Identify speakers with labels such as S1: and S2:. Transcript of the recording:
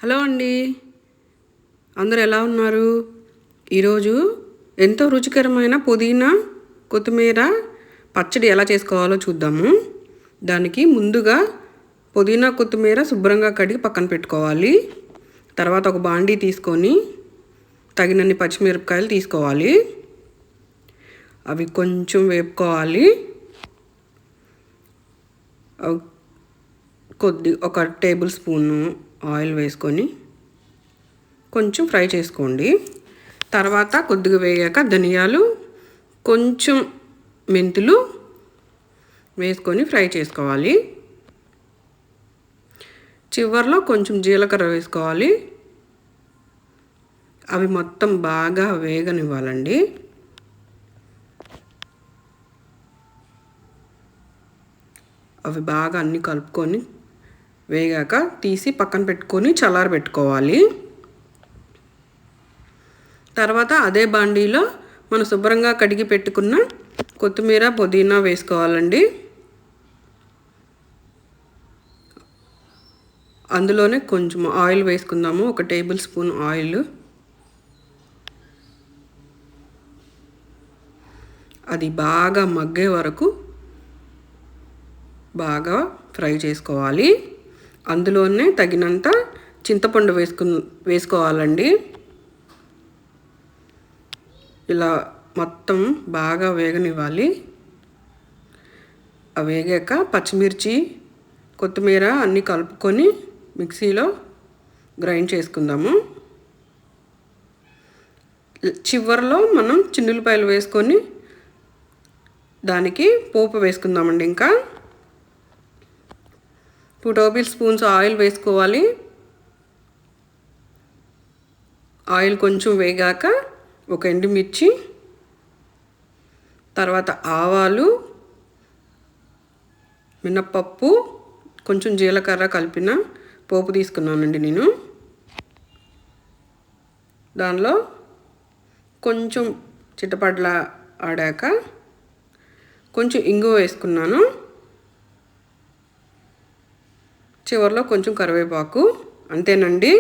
S1: Hello అండి, అందరూ ఎలా ఉన్నారు? ఈరోజు ఎంతో రుచికరమైన పుదీనా కొత్తిమీర పచ్చడి ఎలా చేసుకోవాలో చూద్దాము. దానికి ముందుగా పుదీనా కొత్తిమీర శుభ్రంగా కడిగి పక్కన పెట్టుకోవాలి. తర్వాత ఒక బాండీ తీసుకొని తగినన్ని పచ్చిమిరపకాయలు తీసుకోవాలి. అవి కొంచెం వేపుకోవాలి. ఒక టేబుల్ స్పూను ఆయిల్ వేసుకొని కొంచెం ఫ్రై చేసుకోండి. తర్వాత కొద్దిగా వేగాక ధనియాలు, కొంచెం మెంతులు వేసుకొని ఫ్రై చేసుకోవాలి. చివరిలో కొంచెం జీలకర్ర వేసుకోవాలి. అవి మొత్తం బాగా వేగనివ్వాలండి. అవి బాగా అన్నీ కలుపుకొని వేగాక తీసి పక్కన పెట్టుకొని చల్లారబెట్టుకోవాలి. తర్వాత అదే బాండీలో మనం శుభ్రంగా కడిగి పెట్టుకున్న కొత్తిమీర పుదీనా వేసుకోవాలండి. అందులోనే కొంచెం ఆయిల్ వేసుకుందాము, ఒక టేబుల్ స్పూన్ ఆయిల్. అది బాగా మగ్గే వరకు బాగా ఫ్రై చేసుకోవాలి. అందులోనే తగినంత చింతపండు వేసుకోవాలండి. ఇలా మొత్తం బాగా వేగనివ్వాలి. ఆ వేగాక పచ్చిమిర్చి, కొత్తిమీర అన్నీ కలుపుకొని మిక్సీలో గ్రైండ్ చేసుకుందాము. చివరిలో మనం చిన్నులపాయలు వేసుకొని దానికి పోపు వేసుకుందామండి. ఇంకా 2 టేబుల్ స్పూన్స్ ఆయిల్ వేసుకోవాలి. ఆయిల్ కొంచెం వేగాక ఒక ఎండుమిర్చి, తర్వాత ఆవాలు, మినప్పప్పు, కొంచెం జీలకర్ర కలిపిన పోపు తీసుకున్నానండి నేను. దానిలో కొంచెం చిటపట్ల ఆడాక కొంచెం ఇంగువ వేసుకున్నాను. చివరిలో కొంచెం కరివేపాకు. అంతేనండి.